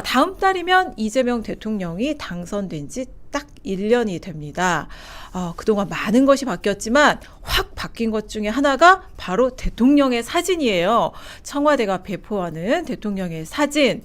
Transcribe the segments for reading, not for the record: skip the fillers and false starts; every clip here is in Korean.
다음 달이면 이재명 대통령이 당선된 지 딱 1년이 됩니다. 그동안 많은 것이 바뀌었지만 확 바뀐 것 중에 하나가 바로 대통령의 사진이에요. 청와대가 배포하는 대통령의 사진.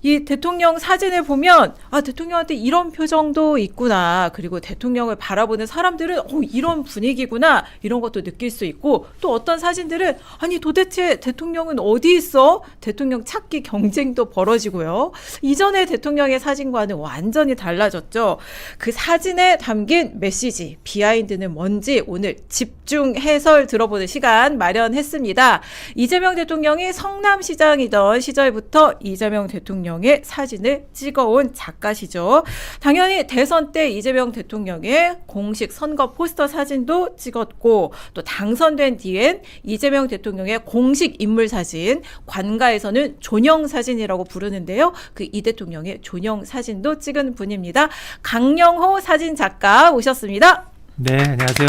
이 대통령 사진을 보면 대통령한테 이런 표정도 있구나. 그리고 대통령을 바라보는 사람들은 이런 분위기구나. 이런 것도 느낄 수 있고 또 어떤 사진들은 아니 도대체 대통령은 어디 있어? 대통령 찾기 경쟁도 벌어지고요. 이전의 대통령의 사진과는 완전히 달라졌죠. 그 사진에 담긴 메시지, 비하인드는 뭔지 오늘 집중 해설 들어보는 시간 마련했습니다. 이재명 대통령이 성남시장이던 시절부터 이재명 대통령의 사진을 찍어온 작가시죠. 당연히 대선 때 이재명 대통령의 공식 선거 포스터 사진도 찍었고 또 당선된 뒤엔 이재명 대통령의 공식 인물 사진, 관가에서는 존영 사진이라고 부르는데요. 그 이 대통령의 존영 사진도 찍은 분입니다. 강영호 사진 작가 오셨습니다. 네, 안녕하세요.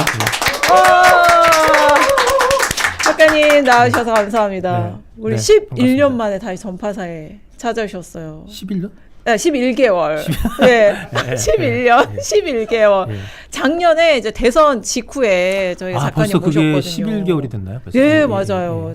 작가님 나와주셔서 감사합니다. 네, 우리 네, 11년 반갑습니다. 만에 다시 전파사에 찾아주셨어요. 11년? 11개월. 네. 11년, 네. 11개월. 네. 작년에 이제 대선 직후에 저희 작가님 벌써 모셨거든요. 그게 11개월이 됐나요? 벌써? 네, 맞아요.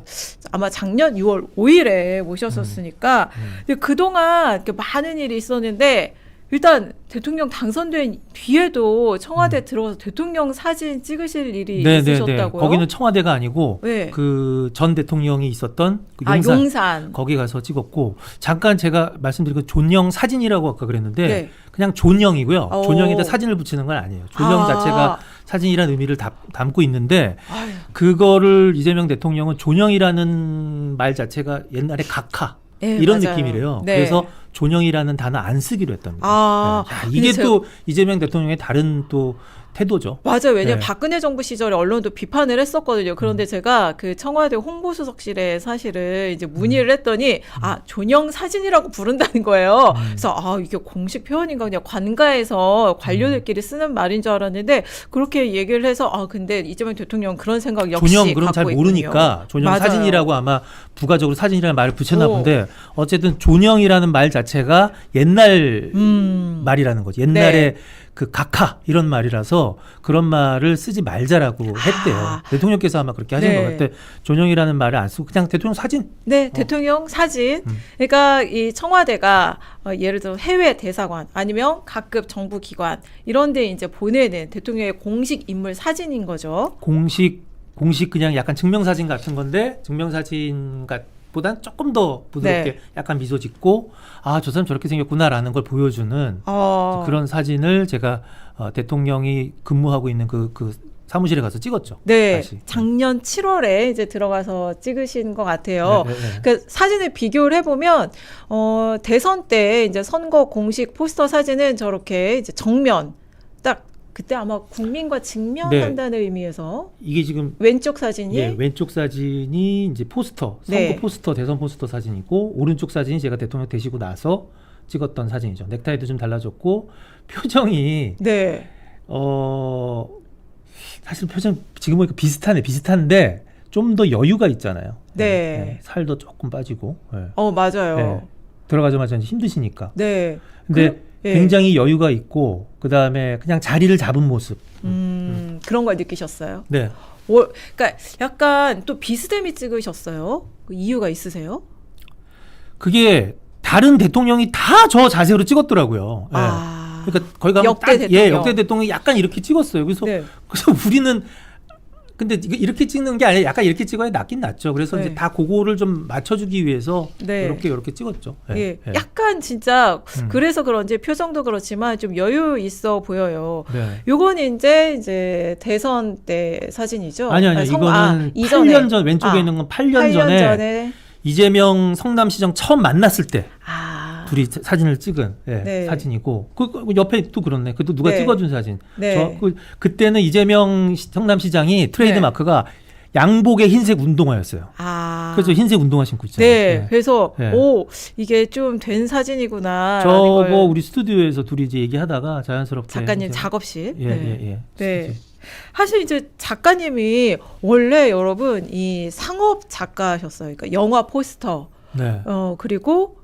아마 작년 6월 5일에 모셨었으니까 근데 그동안 이렇게 많은 일이 있었는데 일단 대통령 당선된 뒤에도 청와대 들어가서 대통령 사진 찍으실 일이 있으셨다고요? 거기는 청와대가 아니고 네. 그 전 대통령이 있었던 그 용산. 거기 가서 찍었고 잠깐 제가 말씀드린 그 존영 사진이라고 아까 그랬는데 네. 그냥 존영이고요. 오. 존영에다 사진을 붙이는 건 아니에요. 존영 자체가 사진이라는 의미를 담고 있는데 아유. 그거를 이재명 대통령은 존영이라는 말 자체가 옛날에 각하 네, 이런 맞아요. 느낌이래요. 네. 그래서 존영이라는 단어 안 쓰기로 했답니다. 네. 이게 또 이재명 대통령의 다른 또 태도죠. 맞아요. 왜냐하면 네. 박근혜 정부 시절에 언론도 비판을 했었거든요. 그런데 제가 그 청와대 홍보수석실에 사실은 이제 문의를 했더니 존영 사진이라고 부른다는 거예요. 그래서 이게 공식 표현인가 그냥 관가에서 관료들끼리 쓰는 말인 줄 알았는데 그렇게 얘기를 해서 근데 이재명 대통령 그런 생각 역시 존영 그럼 잘 갖고 모르니까 있군요. 존영 맞아요. 사진이라고 아마 부가적으로 사진이라는 말을 붙였나 본데 어쨌든 존영이라는 말 자체가 옛날 말이라는 거죠. 옛날에 네. 그 각하 이런 말이라서 그런 말을 쓰지 말자라고 했대요. 대통령께서 아마 그렇게 하신 것 같아. 존영이라는 말을 안 쓰고 그냥 대통령 사진. 네, 대통령 사진. 그러니까 이 청와대가 예를 들어 해외 대사관 아니면 각급 정부 기관 이런 데 이제 보내는 대통령의 공식 인물 사진인 거죠. 공식 그냥 약간 증명사진 같은 건데 증명사진 보단 조금 더 부드럽게 약간 미소 짓고 저 사람 저렇게 생겼구나라는 걸 보여주는 그런 사진을 제가 대통령이 근무하고 있는 그 사무실에 가서 찍었죠. 네, 다시. 작년 7월에 이제 들어가서 찍으신 것 같아요. 네. 그 사진을 비교를 해보면 대선 때 이제 선거 공식 포스터 사진은 저렇게 이제 정면 딱 그때 아마 국민과 직면한다는 의미에서 이게 지금 왼쪽 사진이 왼쪽 사진이 이제 포스터 선거 포스터 대선 포스터 사진이고 오른쪽 사진이 제가 대통령 되시고 나서 찍었던 사진이죠. 넥타이도 좀 달라졌고 표정이 사실 표정 지금 보니까 비슷한데 좀 더 여유가 있잖아요. 살도 조금 빠지고. 맞아요. 들어가자마자 힘드시니까. 근데 굉장히 여유가 있고 그 다음에 그냥 자리를 잡은 모습. 그런 걸 느끼셨어요? 네. 그러니까 약간 또 비스듬히 찍으셨어요? 그 이유가 있으세요? 그게 다른 대통령이 다 저 자세로 찍었더라고요. 그러니까 거기 가면 역대 대통령이 약간 이렇게 찍었어요. 그래서 우리는 근데 이렇게 찍는 게 아니라 약간 이렇게 찍어야 낫긴 낫죠. 그래서 이제 다 그거를 좀 맞춰주기 위해서 이렇게 찍었죠. 약간 진짜 그래서 그런지 표정도 그렇지만 좀 여유 있어 보여요. 요건 이제 대선 때 사진이죠? 아니요. 이거는 8년 전 왼쪽에 있는 건 8년 전에 이재명 성남시장 처음 만났을 때 둘이 사진을 찍은 사진이고 그 옆에 또 그렇네. 그것도 누가 찍어준 사진. 그때는 이재명 성남시장이 트레이드 마크가 양복에 흰색 운동화였어요. 그래서 흰색 운동화 신고 있잖아요. 그래서 이게 좀 된 사진이구나. 저거 우리 스튜디오에서 둘이 이제 얘기하다가 자연스럽게 작가님 작업실. 네. 사실 이제 작가님이 원래 여러분 이 상업 작가셨어요. 그러니까 영화 포스터. 그리고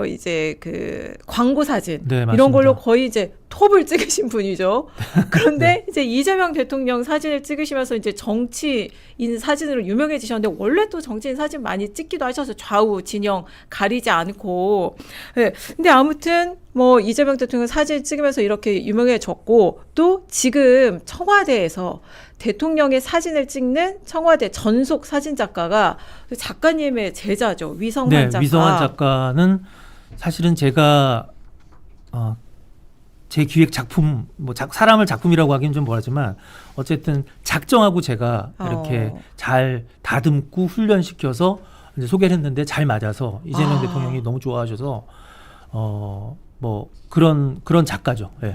이제 그 광고 사진 네, 이런 맞습니다. 걸로 거의 이제 톱을 찍으신 분이죠. 그런데 네. 이제 이재명 대통령 사진을 찍으시면서 이제 정치인 사진으로 유명해지셨는데 원래 또 정치인 사진 많이 찍기도 하셔서 좌우 진영 가리지 않고. 네. 근데 아무튼 뭐 이재명 대통령 사진 찍으면서 이렇게 유명해졌고 또 지금 청와대에서 대통령의 사진을 찍는 청와대 전속 사진 작가가 그 작가님의 제자죠. 위성환 작가. 위성환 작가는 사실은 제가 제 기획 작품 사람을 작품이라고 하기는 좀 뭐하지만 어쨌든 작정하고 제가 이렇게 잘 다듬고 훈련시켜서 이제 소개를 했는데 잘 맞아서 이재명 대통령이 너무 좋아하셔서 뭐 그런 작가죠. 네.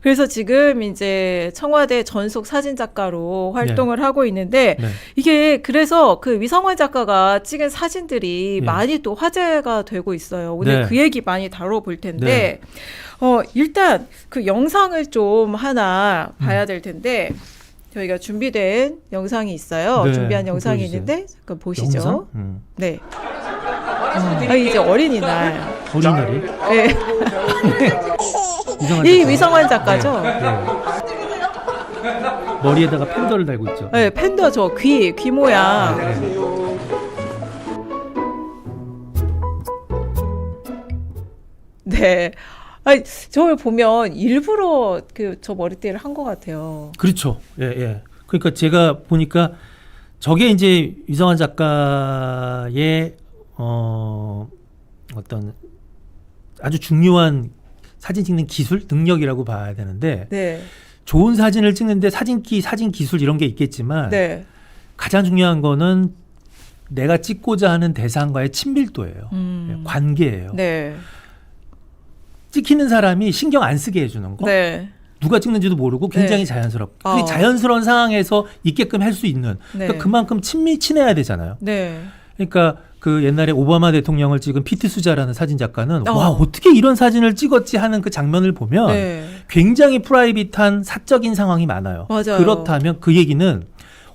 그래서 지금 이제 청와대 전속 사진 작가로 활동을 하고 있는데 이게 그래서 그 위성환 작가가 찍은 사진들이 많이 또 화제가 되고 있어요. 오늘 그 얘기 많이 다뤄볼 텐데 일단 그 영상을 좀 하나 봐야 될 텐데 저희가 준비된 영상이 있어요. 준비한 영상이 있는데 잠깐 보시죠. 네. 이제 어린이날. 어린이날이? 네. 이 위성환 작가죠. 머리에다가 팬더를 달고 있죠. 네, 팬더 저 귀 모양. 네. 저걸 보면 일부러 저 머리띠를 한 것 같아요. 그렇죠. 예. 그러니까 제가 보니까 저게 이제 위성환 작가의 어떤 아주 중요한 사진 찍는 기술, 능력이라고 봐야 되는데 좋은 사진을 찍는데 사진 기술 이런 게 있겠지만 가장 중요한 거는 내가 찍고자 하는 대상과의 친밀도예요. 관계예요. 찍히는 사람이 신경 안 쓰게 해주는 거. 누가 찍는지도 모르고 굉장히 자연스럽게. 그 자연스러운 상황에서 있게끔 할 수 있는. 그러니까 그만큼 친해야 되잖아요. 그러니까 그 옛날에 오바마 대통령을 찍은 피트 수자라는 사진 작가는 와 어떻게 이런 사진을 찍었지 하는 그 장면을 보면 굉장히 프라이빗한 사적인 상황이 많아요. 그렇다면 그 얘기는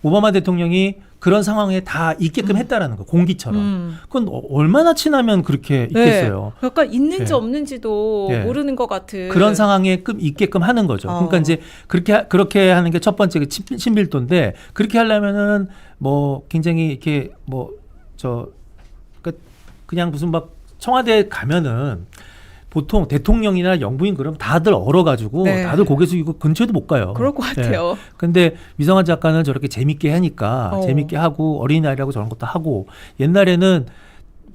오바마 대통령이 그런 상황에 다 있게끔 했다라는 거, 공기처럼. 그건 얼마나 친하면 그렇게 있겠어요. 그러니까 있는지 없는지도 모르는 것 같은 그런 상황에 있게끔 하는 거죠. 그러니까 이제 그렇게 하는 게 첫 번째 친밀도인데 그렇게 하려면은 뭐 굉장히 이렇게 그냥 무슨 막 청와대 가면은 보통 대통령이나 영부인 그럼 다들 얼어가지고 다들 고개 숙이고 근처에도 못 가요. 그럴 것 같아요. 근데 위성환 작가는 저렇게 재밌게 하니까 재밌게 하고 어린이날이라고 저런 것도 하고 옛날에는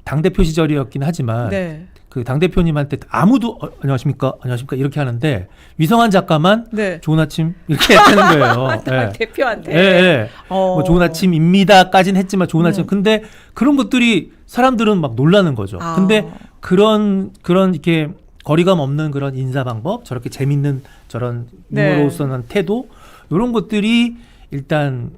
당대표 시절이었긴 하지만 그 당대표님한테 아무도 안녕하십니까 이렇게 하는데 위성환 작가만 좋은 아침 이렇게 하는 거예요. 대표한테. 뭐 좋은 아침입니다까지는 했지만 좋은 아침. 근데 그런 것들이 사람들은 막 놀라는 거죠. 근데 그런 이렇게 거리감 없는 그런 인사 방법, 저렇게 재밌는 저런 유머로서는 태도 이런 것들이 일단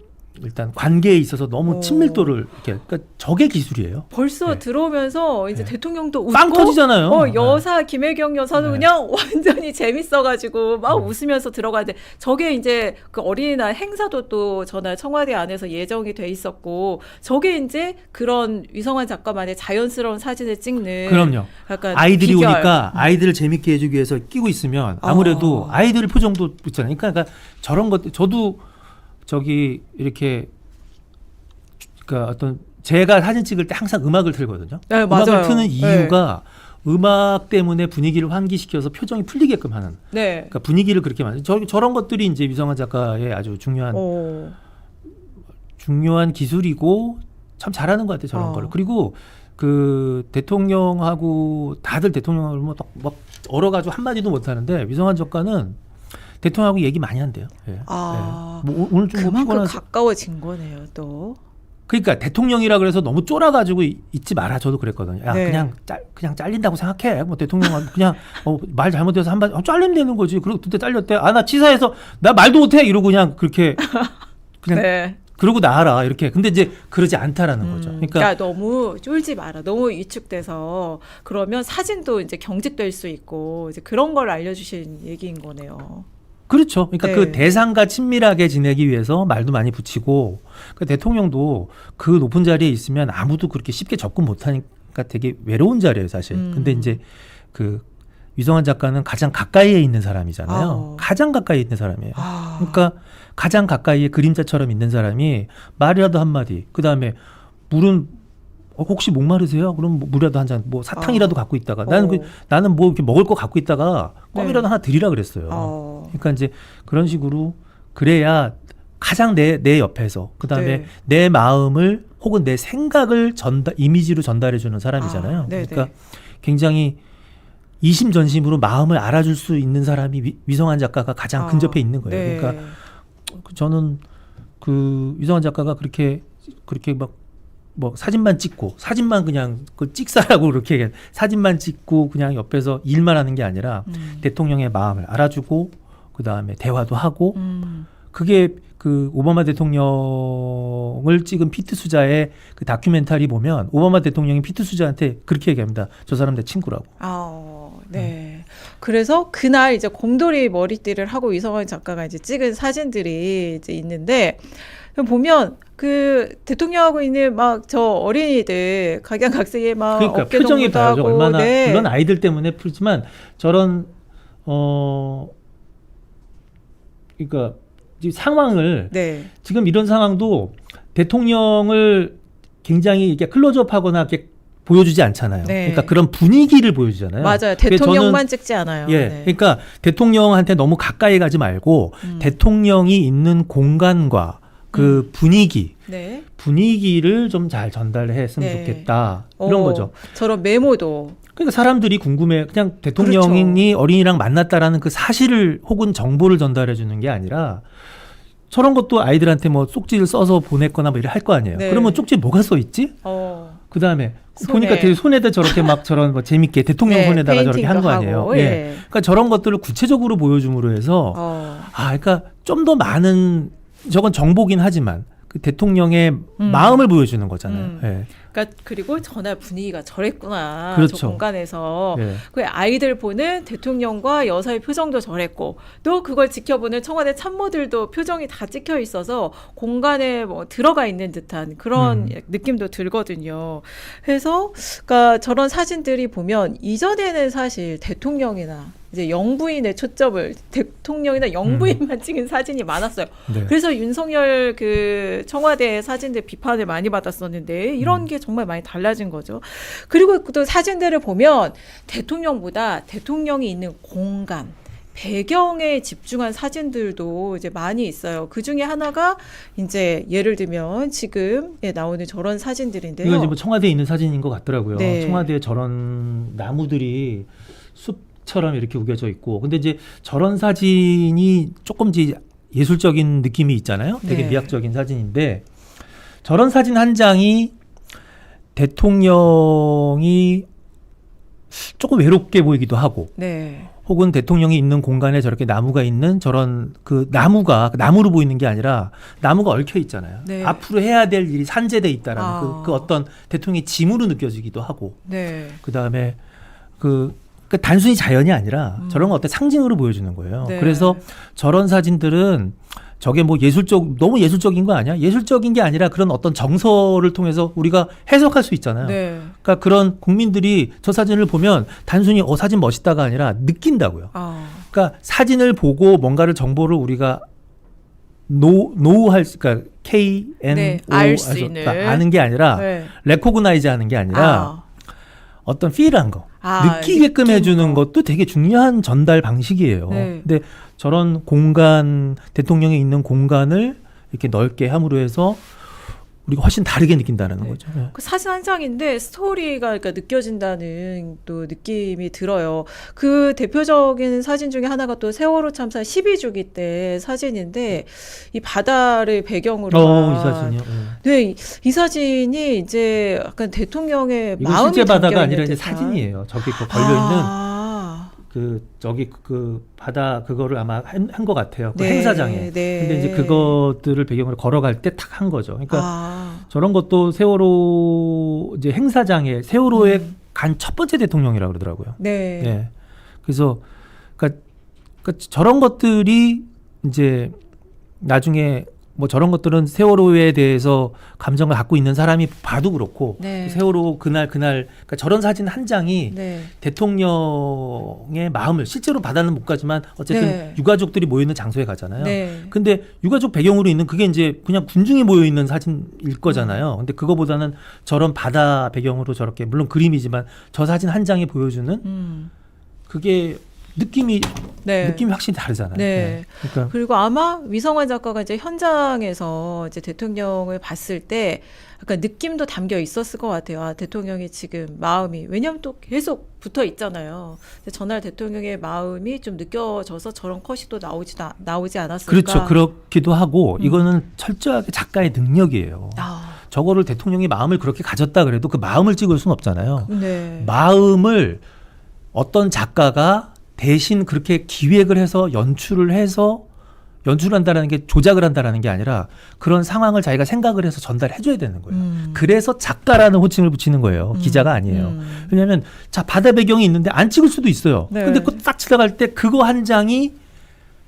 관계에 있어서 너무 친밀도를 그러니까 저게 기술이에요. 벌써 들어오면서 이제 대통령도 웃고 빵 터지잖아요. 여사 김혜경 여사도 그냥 완전히 재밌어가지고 막 웃으면서 들어가는데 저게 이제 그 어린이날 행사도 또 전날 청와대 안에서 예정이 돼 있었고 저게 이제 그런 위성환 작가만의 자연스러운 사진을 찍는. 그럼요. 약간 아이들이 오니까 아이들을 재밌게 해주기 위해서 끼고 있으면 아무래도 아이들 표정도 있잖아요. 그러니까 저런 것 저도 저기 이렇게 그러니까 어떤 제가 사진 찍을 때 항상 음악을 틀거든요. 음악을 트는 이유가 음악 때문에 분위기를 환기시켜서 표정이 풀리게끔 하는. 그러니까 분위기를 그렇게 만든. 저런 것들이 이제 위성환 작가의 아주 중요한 기술이고 참 잘하는 것 같아요. 저런 거를. 그리고 그 대통령하고 다들 대통령을 막 얼어가지고 한 마디도 못 하는데 위성환 작가는 대통령하고 얘기 많이 한대요. 뭐 오늘 좀 그만큼 가까워진 거네요, 또. 그러니까 대통령이라 그래서 너무 쫄아가지고 있지 마라. 저도 그랬거든요. 야, 그냥 잘린다고 생각해. 뭐 대통령 그냥 말 잘못해서 한 번 잘리면 되는 거지. 그리고 그때 잘렸대. 나 치사해서 나 말도 못해. 이러고 그냥 그렇게 그냥 그러고 나와라 이렇게. 근데 이제 그러지 않다라는 거죠. 그러니까 너무 쫄지 마라. 너무 위축돼서 그러면 사진도 이제 경직될 수 있고 이제 그런 걸 알려주신 얘기인 거네요. 그렇죠. 그러니까 그 대상과 친밀하게 지내기 위해서 말도 많이 붙이고 그 대통령도 그 높은 자리에 있으면 아무도 그렇게 쉽게 접근 못하는 그러니까 되게 외로운 자리예요, 사실. 근데 이제 그 위성환 작가는 가장 가까이에 있는 사람이잖아요. 가장 가까이 있는 사람이에요. 그러니까 가장 가까이에 그림자처럼 있는 사람이 말이라도 한마디, 그 다음에 물은 혹시 목마르세요? 그럼 물이라도 한 잔, 뭐 사탕이라도 갖고 있다가 나는 뭐 이렇게 먹을 거 갖고 있다가 껌이라도 하나 드리라 그랬어요. 그러니까 이제 그런 식으로 그래야 가장 내 옆에서, 그 다음에 내 마음을 혹은 내 생각을 이미지로 전달해 주는 사람이잖아요. 그러니까 굉장히 이심전심으로 마음을 알아줄 수 있는 사람이 위성환 작가가 가장 근접해 있는 거예요. 그러니까 저는 그 위성환 작가가 그렇게 막 뭐 사진만 찍고 사진만 그냥 그 찍사라고 그렇게 사진만 찍고 그냥 옆에서 일만 하는 게 아니라 대통령의 마음을 알아주고 그 다음에 대화도 하고 그게 그 오바마 대통령을 찍은 피트 수자의 그 다큐멘터리 보면 오바마 대통령이 피트 수자한테 그렇게 얘기합니다. 저 사람 내 친구라고. 네. 그래서 그날 이제 곰돌이 머리띠를 하고 위성환 작가가 이제 찍은 사진들이 이제 있는데 보면 그 대통령하고 있는 막 저 어린이들 각양각색의 막 그러니까 어깨 표정이 동무도 봐야죠. 하고, 얼마나 물론 아이들 때문에 풀지만 저런 그러니까 이 상황을 지금 이런 상황도 대통령을 굉장히 이렇게 클로즈업하거나 이렇게 보여주지 않잖아요. 그러니까 그런 분위기를 보여주잖아요. 맞아요. 대통령만 찍지 않아요. 그러니까 대통령한테 너무 가까이 가지 말고 대통령이 있는 공간과 그 분위기를 좀 잘 전달했으면 좋겠다. 이런 거죠. 저런 메모도. 그러니까 사람들이 궁금해. 그냥 대통령이 어린이랑 만났다라는 그 사실을 혹은 정보를 전달해 주는 게 아니라 저런 것도 아이들한테 뭐 쪽지를 써서 보냈거나 뭐 이래 할 거 아니에요. 그러면 쪽지에 뭐가 써 있지? 그 다음에 보니까 되게 손에다 저렇게 막 저런 뭐 재밌게 대통령 손에다가 저렇게 한 거 아니에요. 그러니까 저런 것들을 구체적으로 보여줌으로 해서 그러니까 좀 더 많은 저건 정보긴 하지만 그 대통령의 마음을 보여주는 거잖아요. 그러니까 그리고 전날 분위기가 저랬구나. 그렇죠. 저 공간에서 그 아이들 보는 대통령과 여사의 표정도 저랬고 또 그걸 지켜보는 청와대 참모들도 표정이 다 찍혀 있어서 공간에 뭐 들어가 있는 듯한 그런 느낌도 들거든요. 그래서 그러니까 저런 사진들이 보면 이전에는 사실 대통령이나 이제 영부인의 초점을 대통령이나 영부인만 찍은 사진이 많았어요. 그래서 윤석열 그 청와대 사진들 비판을 많이 받았었는데 이런 게 정말 많이 달라진 거죠. 그리고 또 사진들을 보면 대통령보다 대통령이 있는 공간, 배경에 집중한 사진들도 이제 많이 있어요. 그 중에 하나가 이제 예를 들면 지금 나오는 저런 사진들인데요. 이거 이제 뭐 청와대에 있는 사진인 것 같더라고요. 청와대에 저런 나무들이 숲처럼 이렇게 우겨져 있고, 근데 이제 저런 사진이 조금 이제 예술적인 느낌이 있잖아요. 되게 미학적인 사진인데 저런 사진 한 장이 대통령이 조금 외롭게 보이기도 하고, 혹은 대통령이 있는 공간에 저렇게 나무가 있는 저런 그 나무가 나무로 보이는 게 아니라 나무가 얽혀 있잖아요. 앞으로 해야 될 일이 산재돼 있다라는 그 어떤 대통령의 짐으로 느껴지기도 하고, 그 다음에 그 단순히 자연이 아니라 저런 거 어떤 상징으로 보여주는 거예요. 그래서 저런 사진들은 저게 뭐 너무 예술적인 거 아니야? 예술적인 게 아니라 그런 어떤 정서를 통해서 우리가 해석할 수 있잖아요. 그러니까 그런 국민들이 저 사진을 보면 단순히 사진 멋있다가 아니라 느낀다고요. 그러니까 사진을 보고 뭔가를 정보를 우리가 그러니까 알 수 있는, 그러니까 아는 게 아니라 레코그나이즈 하는 게 아니라 어떤 필한 거, 느끼게끔 해주는 것도 되게 중요한 전달 방식이에요. 근데 저런 공간, 대통령이 있는 공간을 이렇게 넓게 함으로 해서 우리가 훨씬 다르게 느낀다는 거죠. 그 사진 한 장인데 스토리가 그러니까 느껴진다는 또 느낌이 들어요. 그 대표적인 사진 중에 하나가 또 세월호 참사 12주기 때 사진인데 이 바다를 배경으로 이 사진이요. 이 사진이 이제 약간 대통령의 마음이 실제 바다가 담겨 아니라 있는 이제 사진이에요. 저기 걸려 있는 저기 그 바다 그거를 아마 한 것 같아요. 그 행사장에. 근데 이제 그것들을 배경으로 걸어갈 때 탁 한 거죠. 그러니까 저런 것도 세월호 이제 행사장에 세월호에 간 첫 번째 대통령이라고 그러더라고요. 그래서 그러니까 저런 것들이 이제 나중에 뭐 저런 것들은 세월호에 대해서 감정을 갖고 있는 사람이 봐도 그렇고 네. 세월호 그날 그러니까 저런 사진 한 장이 네. 대통령의 마음을 실제로 바다는 못 가지만 어쨌든 네. 유가족들이 모여 있는 장소에 가잖아요. 네. 근데 유가족 배경으로 있는 그게 이제 그냥 군중이 모여 있는 사진일 거잖아요. 근데 그거보다는 저런 바다 배경으로 저렇게 물론 그림이지만 저 사진 한 장이 보여주는 그게 느낌이 확실히 다르잖아요. 네. 그러니까 그리고 아마 위성환 작가가 이제 현장에서 이제 대통령을 봤을 때 약간 느낌도 담겨 있었을 것 같아요. 아, 대통령이 지금 마음이 왜냐하면 또 계속 붙어 있잖아요. 근데 전날 대통령의 마음이 좀 느껴져서 저런 컷이 또 나오지 않았을까. 그렇죠. 그렇기도 하고 이거는 철저하게 작가의 능력이에요. 저거를 대통령이 마음을 그렇게 가졌다 그래도 그 마음을 찍을 수는 없잖아요. 네. 마음을 어떤 작가가 대신 그렇게 기획을 해서 연출한다라는 게 조작을 한다라는 게 아니라 그런 상황을 자기가 생각을 해서 전달해 줘야 되는 거예요. 그래서 작가라는 호칭을 붙이는 거예요. 기자가 아니에요. 왜냐하면 자 바다 배경이 있는데 안 찍을 수도 있어요. 네. 근데 그 딱 지나갈 때 그거 한 장이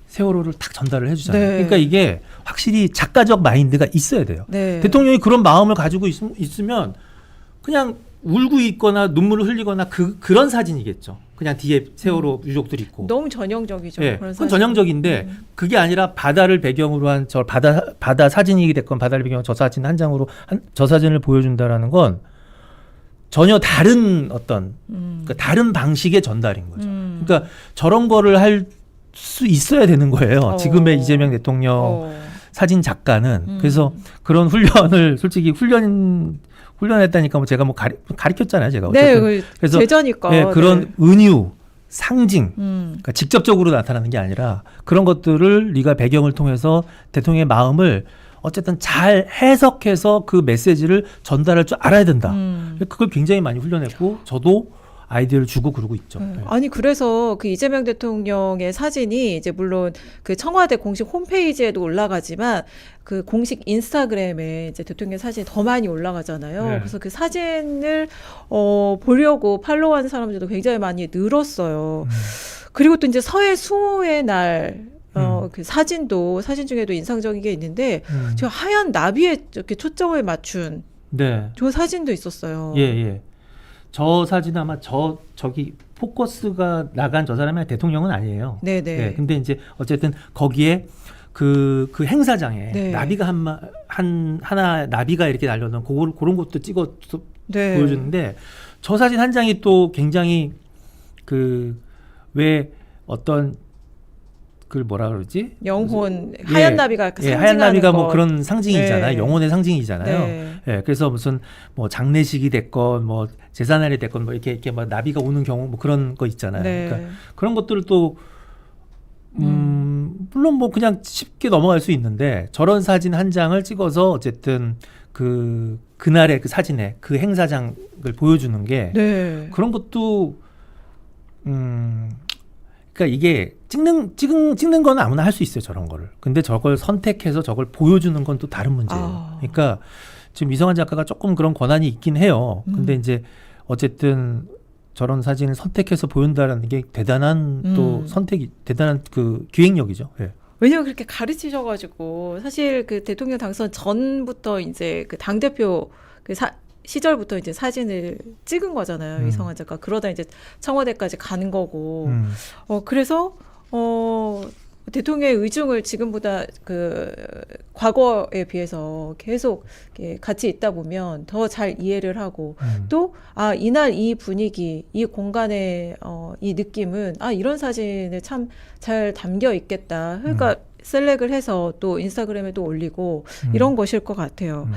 세월호를 딱 전달을 해주잖아요. 네. 그러니까 이게 확실히 작가적 마인드가 있어야 돼요. 네. 대통령이 그런 마음을 가지고 있으면 그냥 울고 있거나 눈물을 흘리거나 그런 사진이겠죠. 그냥 뒤에 세월호 유족들이 있고. 너무 전형적이죠. 네, 그런 그건 사진. 전형적인데 그게 아니라 바다를 배경으로 한 저 바다 사진이 됐건 바다를 배경으로 저 사진 한 장으로 저 사진을 보여준다라는 건 전혀 다른 어떤 그러니까 다른 방식의 전달인 거죠. 그러니까 저런 거를 할 수 있어야 되는 거예요. 지금의 이재명 대통령 사진 작가는. 그래서 그런 훈련을 솔직히 훈련했다니까 뭐 제가 뭐 가르쳤잖아요, 제가. 네, 그래서 제자니까. 네, 그런 은유, 상징, 그러니까 직접적으로 나타나는 게 아니라 그런 것들을 네가 배경을 통해서 대통령의 마음을 어쨌든 잘 해석해서 그 메시지를 전달할 줄 알아야 된다. 그걸 굉장히 많이 훈련했고 저도 아이디어를 주고 그러고 있죠. 네. 아니 그래서 그 이재명 대통령의 사진이 이제 물론 그 청와대 공식 홈페이지에도 올라가지만 그 공식 인스타그램에 이제 대통령 사진이 더 많이 올라가잖아요. 네. 그래서 그 사진을 보려고 팔로우하는 사람들도 굉장히 많이 늘었어요. 그리고 또 이제 서해 수호의 날 그 사진 중에도 인상적인 게 있는데 저 하얀 나비에 이렇게 초점을 맞춘 저 사진도 있었어요. 예. 저 사진 아마 저기 포커스가 나간 저 사람이 대통령은 아니에요. 네네. 네, 근데 이제 어쨌든 거기에 그 행사장에 네. 나비가 하나 나비가 이렇게 날려놓은 그런 것도 찍어 네. 보여주는데 저 사진 한 장이 또 굉장히 왜 어떤 그걸 뭐라 그러지? 영혼 하얀 나비가 상징하는 하얀 나비가 것. 뭐 그런 상징이잖아요. 네. 영혼의 상징이잖아요. 네. 예, 그래서 무슨 뭐 장례식이 됐건 뭐 제사날이 됐건 뭐 이렇게 뭐 나비가 오는 경우 뭐 그런 거 있잖아요. 네. 그러니까 그런 것들을 또 물론 뭐 그냥 쉽게 넘어갈 수 있는데 저런 사진 한 장을 찍어서 어쨌든 그날의 그 사진에 그 행사장을 보여주는 게 네. 그런 것도 그러니까 이게 찍는 건 아무나 할 수 있어요, 저런 거를. 근데 저걸 선택해서 저걸 보여주는 건 또 다른 문제예요. 그러니까 지금 위성환 작가가 조금 그런 권한이 있긴 해요. 근데 이제 어쨌든 저런 사진을 선택해서 보인다라는 게 대단한 또 대단한 그 기획력이죠. 예. 왜냐면 그렇게 가르치셔가지고 사실 그 대통령 당선 전부터 이제 그 당대표 시절부터 이제 사진을 찍은 거잖아요. 위성환 작가. 그러다 이제 청와대까지 가는 거고. 그래서 대통령의 의중을 지금보다 과거에 비해서 계속 같이 있다 보면 더 잘 이해를 하고 또 이날 이 분위기, 이 공간의 이 느낌은 이런 사진에 참 잘 담겨 있겠다. 그러니까 셀렉을 해서 또 인스타그램에도 올리고 이런 것일 것 같아요.